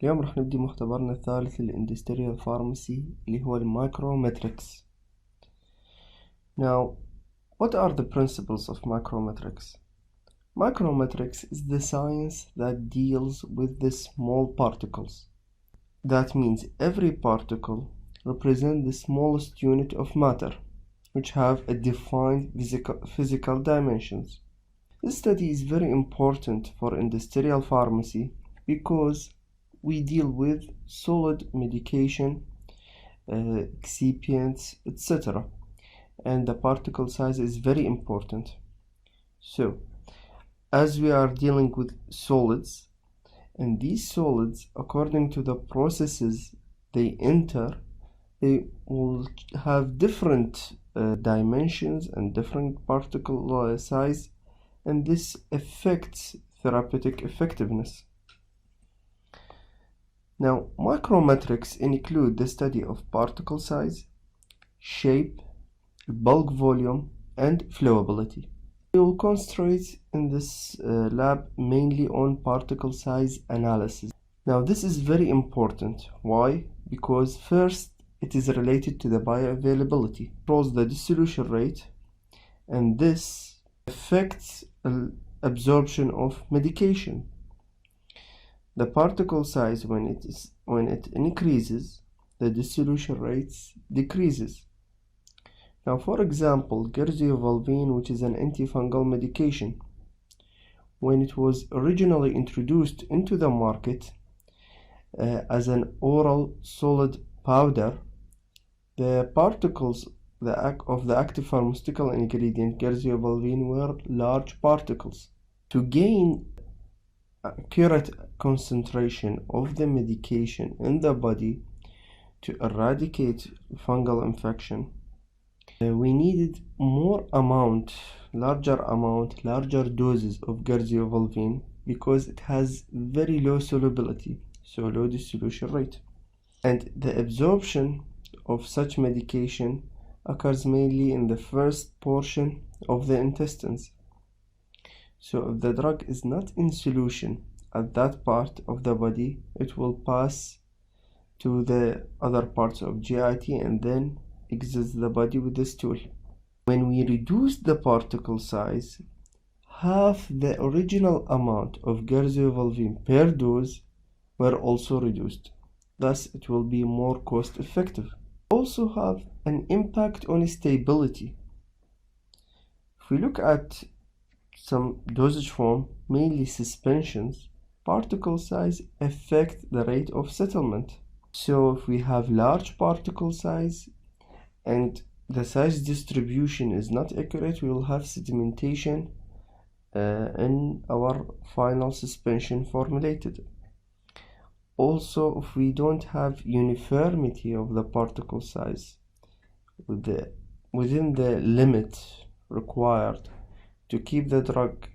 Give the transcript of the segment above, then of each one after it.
اليوم راح نبدي مختبرنا الثالث للإندستريال فارماسي اللي هو المايكرومتريكس. Now, what are the principles of micrometrics? Micrometrics is the science that deals with the small particles. That means every particle represents the smallest unit of matter, which have a defined physical dimensions. This study is very important for industrial pharmacy because we deal with solid medication, excipients, etc. And the particle size is very important. So, as we are dealing with solids, and these solids, according to the processes they enter, they will have different dimensions and different particle size, and this affects therapeutic effectiveness. Now, micrometrics include the study of particle size, shape, bulk volume, and flowability. We will concentrate in this lab mainly on particle size analysis. Now, this is very important. Why? Because first, it is related to the bioavailability, controls the dissolution rate, and this affects absorption of medication. The particle size, when it increases, the dissolution rates decreases. Now, for example, gerzovolvine, which is an antifungal medication, when it was originally introduced into the market as an oral solid powder, the particles of the active pharmaceutical ingredient gerzovolvine were large particles. To gain accurate concentration of the medication in the body to eradicate fungal infection, we needed larger doses of gerzovolvine because it has very low solubility, so low dissolution rate, and the absorption of such medication occurs mainly in the first portion of the intestines. So if the drug is not in solution at that part of the body, it will pass to the other parts of GIT and then exits the body with the stool. When we reduce the particle size, half the original amount of gerzovolvine per dose were also reduced. Thus, it will be more cost effective. Also have an impact on stability. If we look at some dosage form, mainly suspensions, particle size affect the rate of settlement. So if we have large particle size and the size distribution is not accurate, we will have sedimentation in our final suspension formulated. Also, if we don't have uniformity of the particle size within the limit required to keep the drug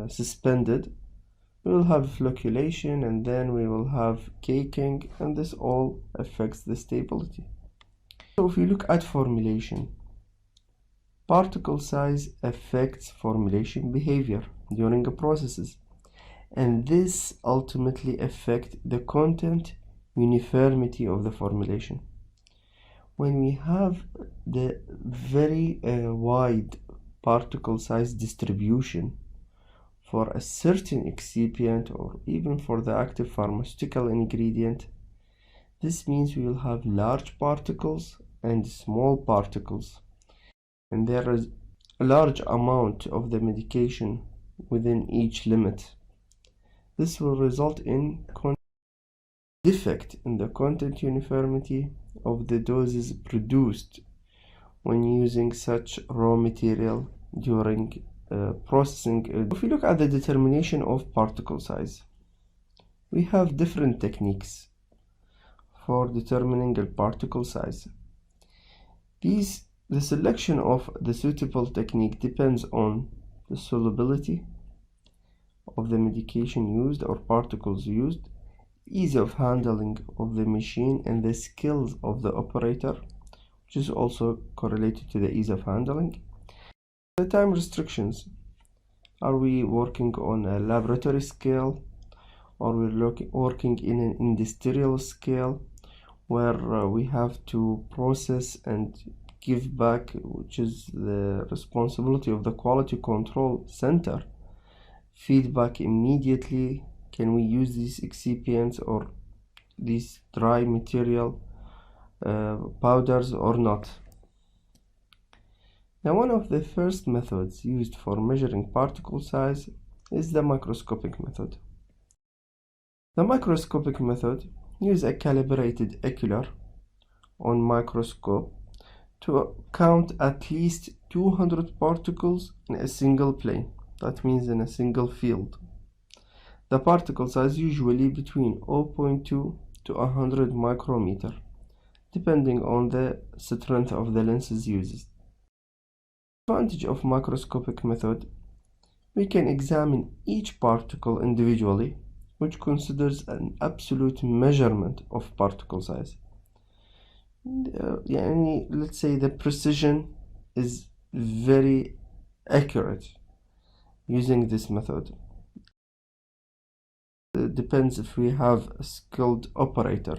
suspended, we will have flocculation and then we will have caking, and this all affects the stability. So if we look at formulation, particle size affects formulation behavior during the processes, and this ultimately affects the content uniformity of the formulation. When we have the very wide particle size distribution for a certain excipient or even for the active pharmaceutical ingredient, this means we will have large particles and small particles, and there is a large amount of the medication within each limit. This will result in defect in the content uniformity of the doses produced when using such raw material during processing. If we look at the determination of particle size, we have different techniques for determining the particle size. The selection of the suitable technique depends on the solubility of the medication used or particles used, ease of handling of the machine, and the skills of the operator, which is also correlated to the ease of handling. The time restrictions. Are we working on a laboratory scale or we're working in an industrial scale where we have to process and give back, which is the responsibility of the quality control center, feedback immediately. Can we use these excipients or these dry material powders or not? Now, one of the first methods used for measuring particle size is the microscopic method. The microscopic method uses a calibrated ocular on microscope to count at least 200 particles in a single plane. That means in a single field. The particle size usually between 0.2 to 100 micrometer, depending on the strength of the lenses used. The advantage of microscopic method, we can examine each particle individually, which considers an absolute measurement of particle size. Let's say the precision is very accurate using this method. It depends if we have a skilled operator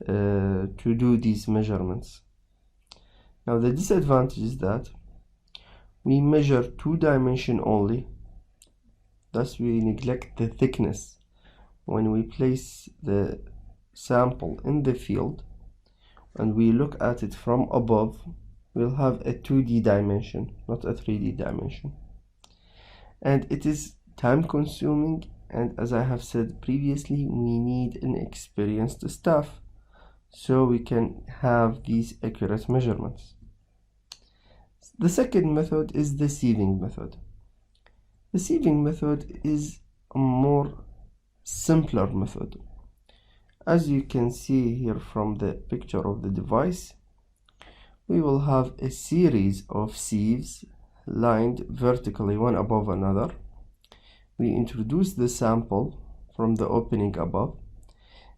to do these measurements. Now, the disadvantage is that we measure 2-dimension only, thus we neglect the thickness. When we place the sample in the field and we look at it from above, we'll have a 2D dimension, not a 3D dimension. And it is time consuming, and as I have said previously, we need an experienced staff so we can have these accurate measurements. The second method is the sieving method. The sieving method is a more simpler method. As you can see here from the picture of the device, we will have a series of sieves lined vertically one above another. We introduce the sample from the opening above.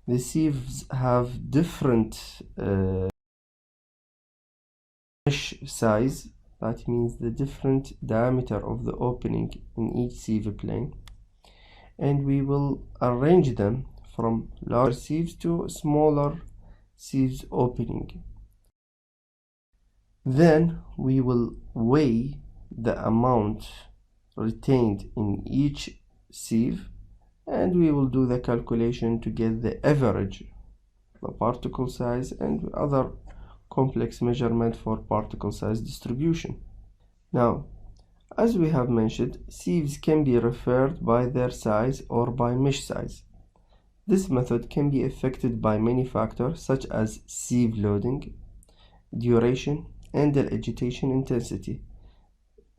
The sieves have different mesh size. That means the different diameter of the opening in each sieve plane. And we will arrange them from larger sieves to smaller sieves opening. Then we will weigh the amount retained in each sieve, and we will do the calculation to get the average, the particle size, and other complex measurement for particle size distribution. Now, as we have mentioned, sieves can be referred by their size or by mesh size. This method can be affected by many factors such as sieve loading, duration, and the agitation intensity.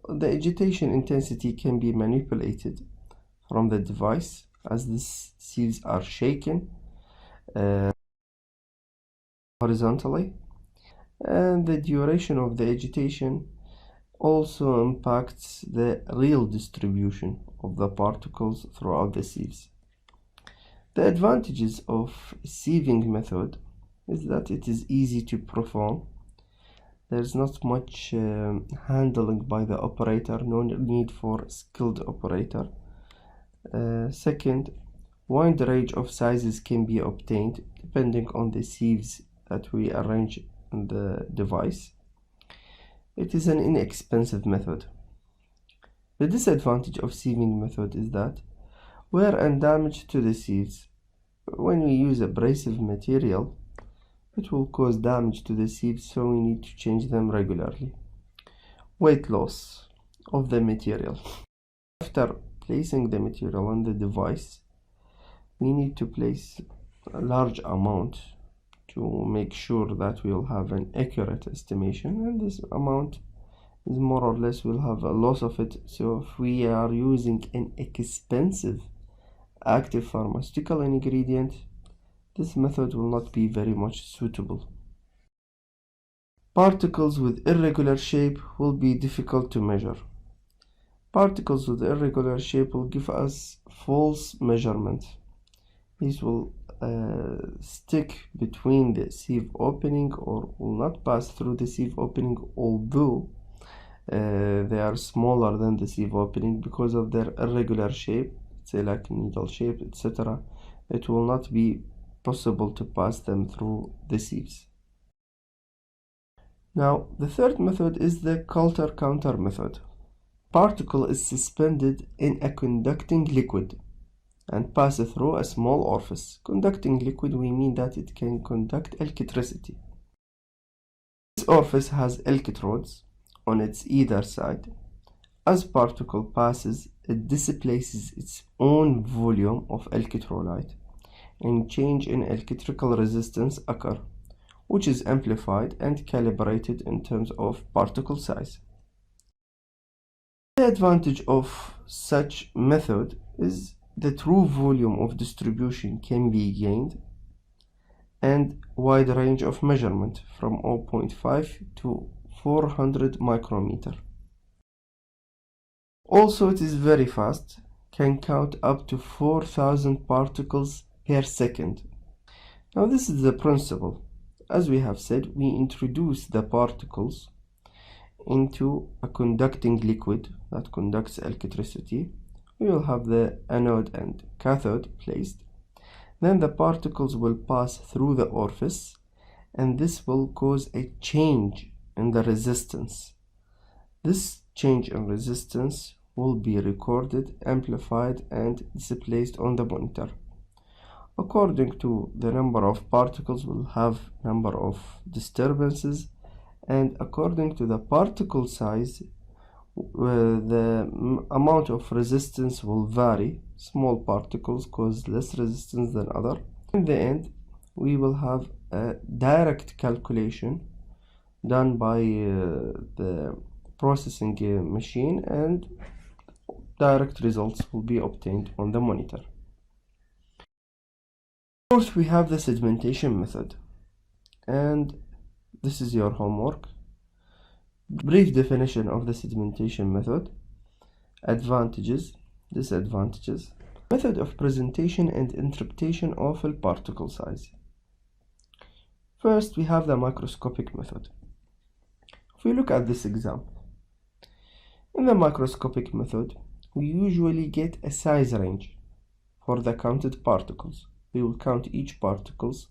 The agitation intensity can be manipulated from the device as the sieves are shaken horizontally, and the duration of the agitation also impacts the real distribution of the particles throughout the sieves. The advantages of sieving method is that it is easy to perform. There's not much handling by the operator, no need for skilled operator. Second, wide range of sizes can be obtained depending on the sieves that we arrange in the device. It is an inexpensive method. The disadvantage of sieving method is that wear and damage to the sieves. When we use abrasive material, it will cause damage to the sieves, so we need to change them regularly. Weight loss of the material. After placing the material on the device, we need to place a large amount to make sure that we'll have an accurate estimation, and this amount is more or less we'll have a loss of it. So if we are using an expensive active pharmaceutical ingredient, this method will not be very much suitable. Particles with irregular shape will be difficult to measure. Particles with irregular shape will give us false measurement. These will stick between the sieve opening or will not pass through the sieve opening, although they are smaller than the sieve opening because of their irregular shape. say like needle shape, etc., it will not be possible to pass them through the sieves. Now, the third method is the Coulter-Counter method. Particle is suspended in a conducting liquid and pass through a small orifice. Conducting liquid, we mean that it can conduct electricity. This orifice has electrodes on its either side. As particle passes, it displaces its own volume of electrolyte, and change in electrical resistance occur, which is amplified and calibrated in terms of particle size. The advantage of such method is the true volume of distribution can be gained and wide range of measurement from 0.5 to 400 micrometer. Also, it is very fast, can count up to 4,000 particles per second. Now, this is the principle. As we have said, we introduce the particles into a conducting liquid that conducts electricity. We will have the anode and cathode placed. Then the particles will pass through the orifice, and this will cause a change in the resistance. This change in resistance will be recorded, amplified, and displayed on the monitor. According to the number of particles, we'll have number of disturbances, and according to the particle size, the amount of resistance will vary. Small particles cause less resistance than other. In the end, we will have a direct calculation done by the processing machine, and direct results will be obtained on the monitor. Fourth, we have the sedimentation method, and this is your homework. Brief definition of the sedimentation method. Advantages, disadvantages. Method of presentation and interpretation of a particle size. First, we have the microscopic method. If we look at this example, in the microscopic method, we usually get a size range for the counted particles. We will count each particles,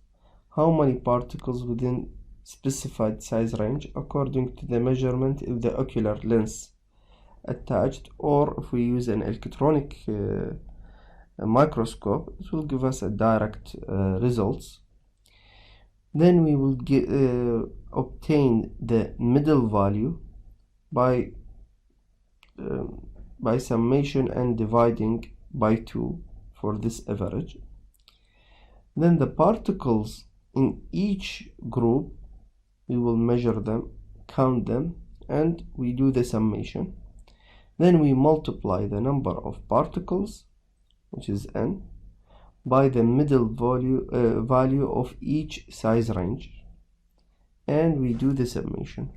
how many particles within specified size range according to the measurement of the ocular lens attached, or if we use an electronic microscope, it will give us a direct results. Then we will obtain the middle value by summation and dividing by 2 for this average. Then the particles in each group, we will measure them, count them, and we do the summation. Then we multiply the number of particles, which is n, by the middle value of each size range, and we do the summation.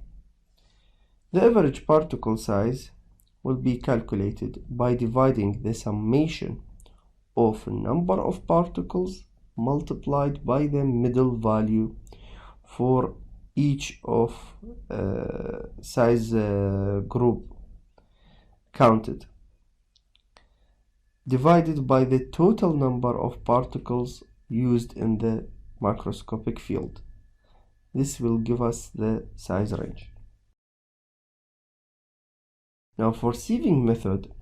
The average particle size will be calculated by dividing the summation of number of particles multiplied by the middle value for each of size group counted, divided by the total number of particles used in the microscopic field. This will give us the size range. Now for sieving method,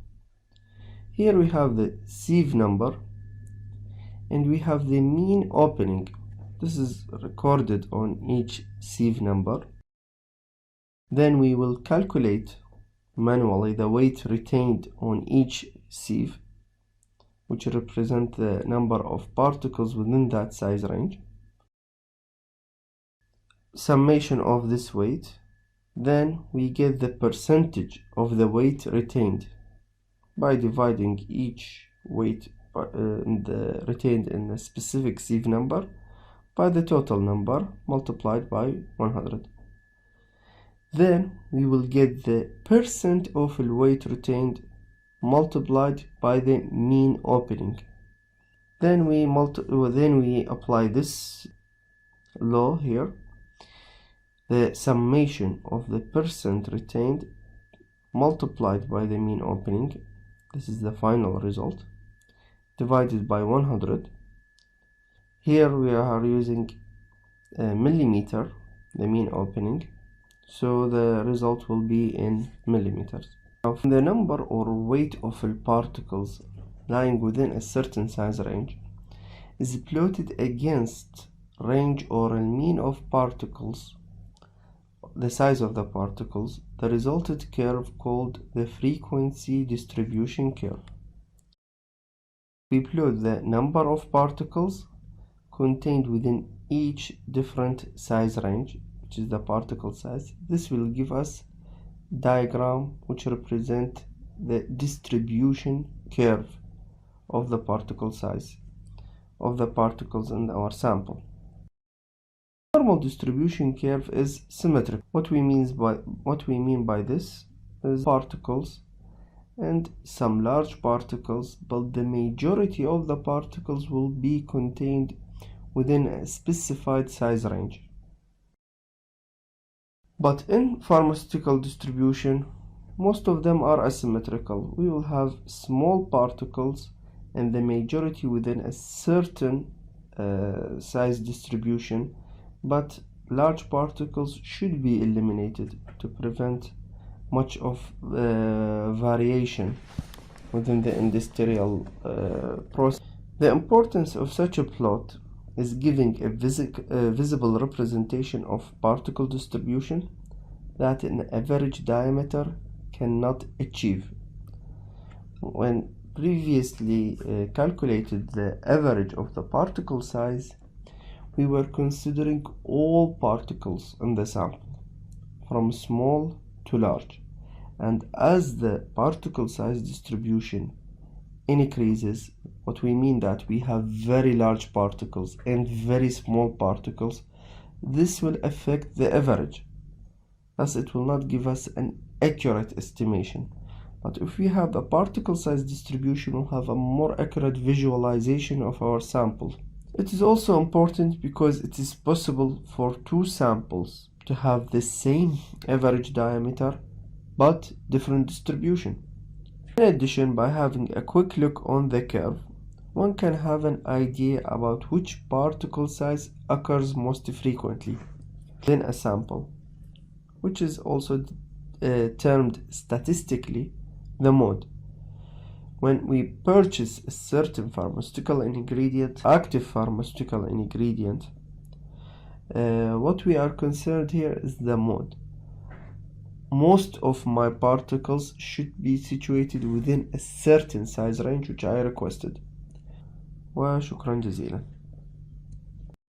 here we have the sieve number and we have the mean opening. This is recorded on each sieve number. Then we will calculate manually the weight retained on each sieve, which represent the number of particles within that size range. Summation of this weight. Then we get the percentage of the weight retained by dividing each weight retained in a specific sieve number by the total number multiplied by 100. Then we will get the percent of the weight retained multiplied by the mean opening. Then we apply this law here. The summation of the percent retained multiplied by the mean opening. This is the final result. divided by 100. Here we are using millimeter, the mean opening, so the result will be in millimeters. Now, the number or weight of the particles lying within a certain size range is plotted against range or a mean of particles, the size of the particles, the resulted curve called the frequency distribution curve. We plot the number of particles contained within each different size range, which is the particle size. This will give us diagram which represent the distribution curve of the particle size of the particles in our sample. Normal distribution curve is symmetric. What we mean by this is particles and some large particles, but the majority of the particles will be contained within a specified size range. But in pharmaceutical distribution, most of them are asymmetrical. We will have small particles and the majority within a certain size distribution, but large particles should be eliminated to prevent much of variation within the industrial process. The importance of such a plot is giving a visible representation of particle distribution that an average diameter cannot achieve. When previously calculated the average of the particle size, we were considering all particles in the sample, from small to large. And as the particle size distribution increases, what we mean that we have very large particles and very small particles, this will affect the average. Thus, it will not give us an accurate estimation. But if we have a particle size distribution, we'll have a more accurate visualization of our sample. It is also important because it is possible for two samples to have the same average diameter but different distribution. In addition, by having a quick look on the curve, one can have an idea about which particle size occurs most frequently in a sample, which is also termed statistically the mode. When we purchase a certain pharmaceutical ingredient, active pharmaceutical ingredient, what we are concerned here is the mode. Most of my particles should be situated within a certain size range which I requested. وشكرا جزيلا.